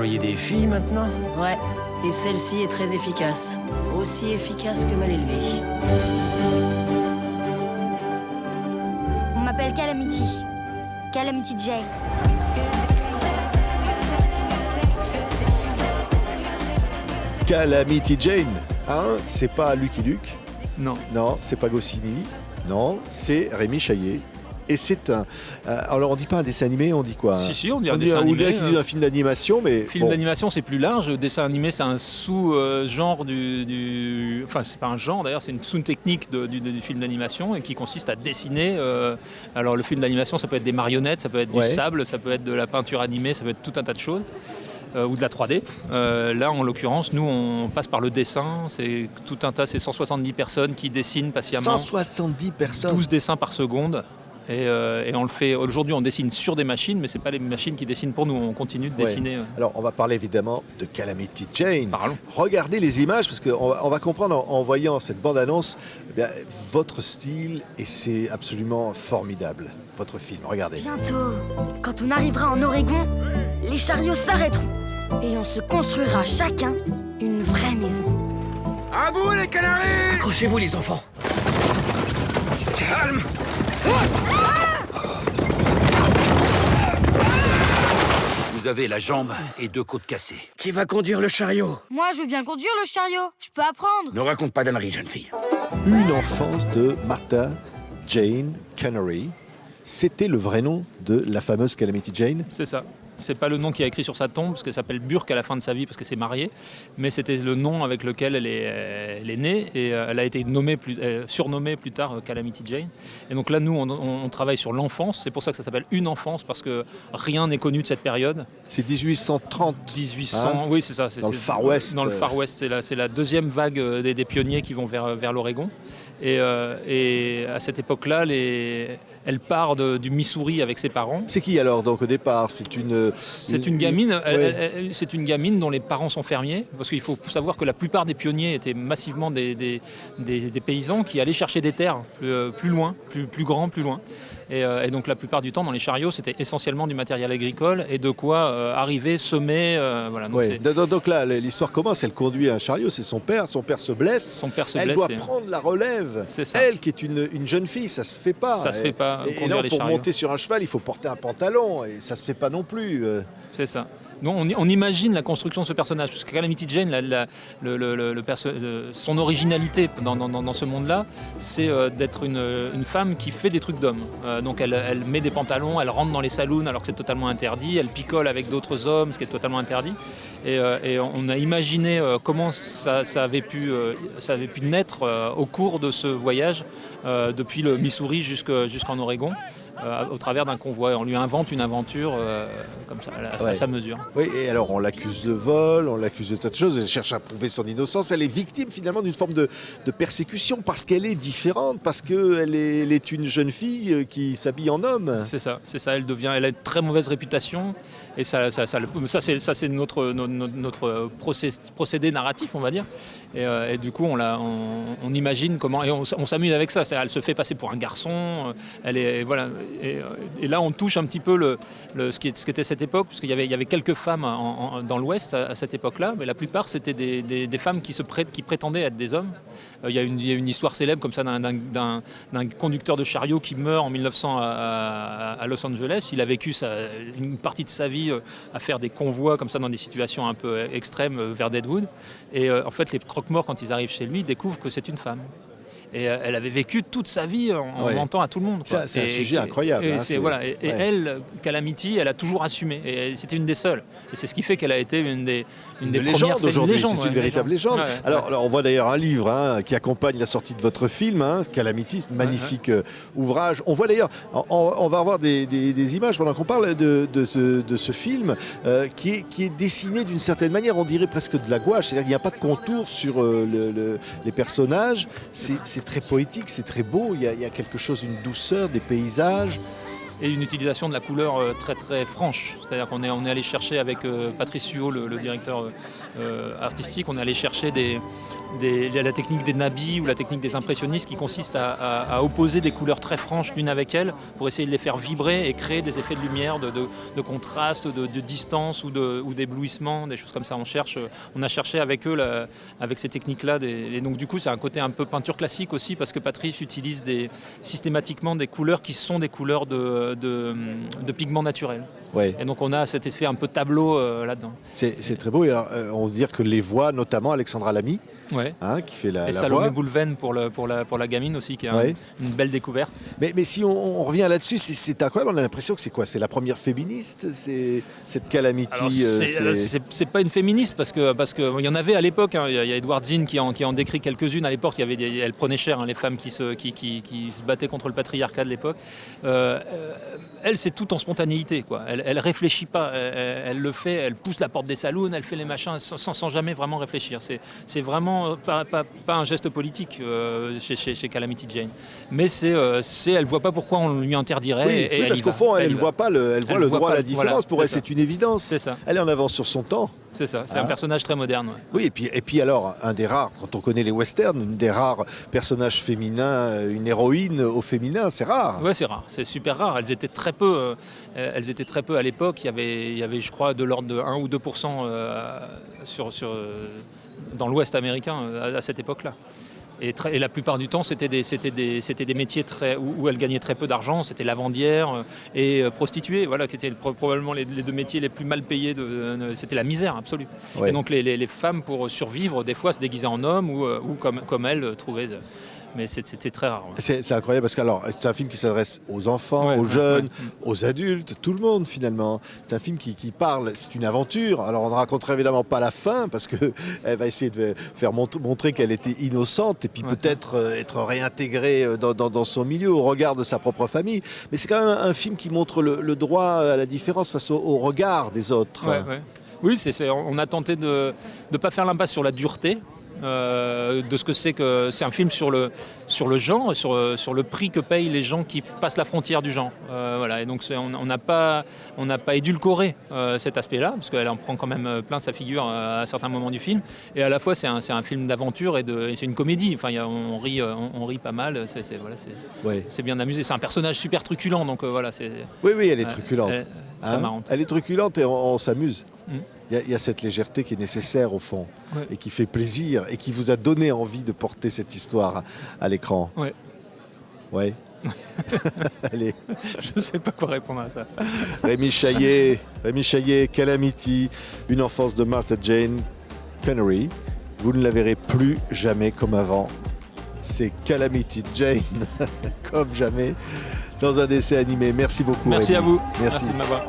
employez des filles maintenant? Ouais, et celle-ci est très efficace. Aussi efficace que mal élevée. On m'appelle Calamity. Calamity Jane. Calamity Jane, hein, c'est pas Lucky Luke, Non. non, c'est pas Goscinny, non, c'est Rémi Chaillet. Et c'est un. Alors on dit pas un dessin animé, on dit quoi? Si, on dit un dessin animé. Ou dit un film d'animation, mais. Film bon. d'animation, c'est plus large. Le dessin animé, c'est un sous-genre du. Enfin, c'est pas un genre d'ailleurs, c'est une sous-technique du film d'animation et qui consiste à dessiner. Alors, le film d'animation, ça peut être des marionnettes, ça peut être du sable, ça peut être de la peinture animée, ça peut être tout un tas de choses. Ou de la 3D. Là, en l'occurrence, nous, on passe par le dessin. C'est tout un tas, c'est 170 personnes qui dessinent patiemment. 170 personnes. 12 dessins par seconde. Et on le fait. Aujourd'hui, on dessine sur des machines, mais c'est pas les machines qui dessinent pour nous. On continue de dessiner. Alors, on va parler évidemment de Calamity Jane. Parlons. Regardez les images, parce qu'on va comprendre en voyant cette bande-annonce votre style, et c'est absolument formidable. Votre film, regardez. Bientôt, quand on arrivera en Oregon, les chariots s'arrêteront. Et on se construira chacun une vraie maison. À vous les canaris! Accrochez-vous les enfants. Calme! Vous avez la jambe et 2 côtes cassées. Qui va conduire le chariot? Moi, je veux bien conduire le chariot. Je peux apprendre. Ne raconte pas d'âneries, jeune fille. Une enfance de Martha Jane Canary. C'était le vrai nom de la fameuse Calamity Jane. C'est ça. C'est pas le nom qu'il a écrit sur sa tombe, parce qu'elle s'appelle Burke à la fin de sa vie, parce qu'elle s'est mariée, mais c'était le nom avec lequel elle est née, et elle a été surnommée plus tard Calamity Jane. Et donc là, nous, on travaille sur l'enfance. C'est pour ça que ça s'appelle une enfance, parce que rien n'est connu de cette période. C'est 1830. 1800, hein, oui, c'est ça. Dans le Far West. Dans le Far West, c'est la deuxième vague des pionniers qui vont vers l'Oregon. Et à cette époque-là, elle part du Missouri avec ses parents. C'est qui alors, donc, au départ? C'est une gamine. C'est une gamine dont les parents sont fermiers, parce qu'il faut savoir que la plupart des pionniers étaient massivement des paysans qui allaient chercher des terres plus loin, plus grand, plus loin. Et donc la plupart du temps, dans les chariots, c'était essentiellement du matériel agricole et de quoi arriver, semer. Voilà. Donc là, l'histoire commence. Elle conduit un chariot, c'est son père. Son père se blesse. Elle doit prendre la relève. C'est ça. Elle, qui est une jeune fille, ça se fait pas. Ça se fait pas. Et non, pour monter sur un cheval, il faut porter un pantalon. Et ça se fait pas non plus. C'est ça. Nous, on imagine la construction de ce personnage, parce que Calamity Jane, son originalité dans ce monde-là, c'est d'être une femme qui fait des trucs d'homme. Donc elle met des pantalons, elle rentre dans les saloons alors que c'est totalement interdit, elle picole avec d'autres hommes, ce qui est totalement interdit. Et on a imaginé comment ça avait pu naître au cours de ce voyage, depuis le Missouri jusqu'en Oregon. Au travers d'un convoi. On lui invente une aventure comme ça, à sa mesure. Oui, et alors on l'accuse de vol, on l'accuse de tas de choses, elle cherche à prouver son innocence, elle est victime finalement d'une forme de persécution parce qu'elle est différente, parce qu'elle est une jeune fille qui s'habille en homme. C'est ça, elle a une très mauvaise réputation, et ça c'est notre procédé narratif, on va dire. Et du coup, on imagine comment, et on s'amuse avec ça. Elle se fait passer pour un garçon, elle est, voilà. Et là, on touche un petit peu ce qu'était cette époque, parce qu'il y avait quelques femmes dans l'Ouest à cette époque-là, mais la plupart, c'était des femmes qui prétendaient être des hommes. Il y a une histoire célèbre comme ça d'un conducteur de chariot qui meurt en 1900 à Los Angeles. Il a vécu une partie de sa vie à faire des convois comme ça dans des situations un peu extrêmes vers Deadwood. Et en fait, les croque-morts, quand ils arrivent chez lui, découvrent que c'est une femme. Et elle avait vécu toute sa vie en mentant à tout le monde. Quoi. C'est un sujet incroyable. Elle, Calamity, elle a toujours assumé. Et c'était une des seules. Et c'est ce qui fait qu'elle a été une des premières. Aujourd'hui, c'est une véritable légende. Ouais, alors, on voit d'ailleurs un livre qui accompagne la sortie de votre film, Calamity, magnifique ouvrage. On voit d'ailleurs, on va avoir des images pendant qu'on parle de ce film qui est dessiné d'une certaine manière, on dirait presque de la gouache. C'est-à-dire qu'il n'y a pas de contour sur les personnages. C'est très poétique, c'est très beau, il y a quelque chose, une douceur, des paysages. Et une utilisation de la couleur très très franche. C'est-à-dire qu'on est allé chercher avec Patrice Huot, le directeur artistique, on est allé chercher la technique des nabis ou la technique des impressionnistes qui consiste à opposer des couleurs très franches l'une avec elle pour essayer de les faire vibrer et créer des effets de lumière, de contraste, de distance ou d'éblouissement, des choses comme ça. On a cherché avec eux, avec ces techniques-là. Et donc du coup, c'est un côté un peu peinture classique aussi parce que Patrice utilise systématiquement des couleurs qui sont des couleurs de pigments naturels. Ouais. Et donc on a cet effet un peu tableau là-dedans. C'est très beau. Et alors, on veut dire que les voix, notamment Alexandra Lamy, Ouais. qui fait la Et voix. Salomé Boulven pour la gamine aussi, qui est Ouais. une belle découverte. Mais si on revient là-dessus, c'est incroyable. On a l'impression que c'est quoi? C'est la première féministe, c'est cette Calamity. Alors, c'est pas une féministe parce que il y en avait à l'époque. Il y a Edward Zinn qui en décrit quelques-unes à l'époque. Elle prenait cher les femmes qui se battaient contre le patriarcat de l'époque. Elle, c'est tout en spontanéité, quoi. Elle réfléchit pas. Elle le fait. Elle pousse la porte des saloons. Elle fait les machins sans jamais vraiment réfléchir. C'est vraiment pas un geste politique chez Calamity Jane. Mais elle voit pas pourquoi on lui interdirait. Oui, et parce qu'au fond, elle voit le droit à la différence. Voilà, pour elle, c'est ça. c'est une évidence. C'est ça. Elle est en avance sur son temps. C'est ça. C'est un personnage très moderne. Ouais. Oui, et puis alors, un des rares, quand on connaît les westerns, une des rares personnages féminins, une héroïne au féminin, c'est rare. Ouais, c'est rare, c'est super rare. Elles étaient très peu à l'époque. Il y avait, je crois, de l'ordre de 1 ou 2% dans l'Ouest américain à cette époque-là. Et la plupart du temps, c'était des métiers où elles gagnaient très peu d'argent. C'était lavandière et prostituée, voilà, qui étaient probablement les deux métiers les plus mal payés. C'était la misère absolue. Ouais. Et donc les femmes, pour survivre, des fois se déguisaient en hommes ou comme elles, trouvaient... Mais c'était très rare. Ouais. C'est incroyable parce que c'est un film qui s'adresse aux enfants, aux jeunes, aux adultes, tout le monde finalement. C'est un film qui parle, c'est une aventure. Alors on ne racontera évidemment pas la fin parce qu'elle va essayer de faire montrer qu'elle était innocente et puis peut-être être réintégrée dans son milieu au regard de sa propre famille. Mais c'est quand même un film qui montre le droit à la différence face au regard des autres. Ouais. Oui, on a tenté de ne pas faire l'impasse sur la dureté. De ce que c'est un film sur le genre, sur le prix que payent les gens qui passent la frontière du genre. Voilà. Et donc on n'a pas édulcoré cet aspect-là, parce qu'elle en prend quand même plein sa figure à certains moments du film. Et à la fois c'est un film d'aventure et c'est une comédie. Enfin, on rit pas mal. C'est bien amusé. C'est un personnage super truculent, donc voilà. Oui, elle est truculente. Très marrante. Elle est truculente et on s'amuse. Il y a cette légèreté qui est nécessaire au fond et qui fait plaisir et qui vous a donné envie de porter cette histoire à l'écran. Ouais. Allez. Je ne sais pas quoi répondre à ça. Rémi Chaillet, Calamity, une enfance de Martha Jane Connery. Vous ne la verrez plus jamais comme avant. C'est Calamity Jane comme jamais dans un dessin animé. Merci beaucoup. Merci Rémi. à vous. Merci De m'avoir.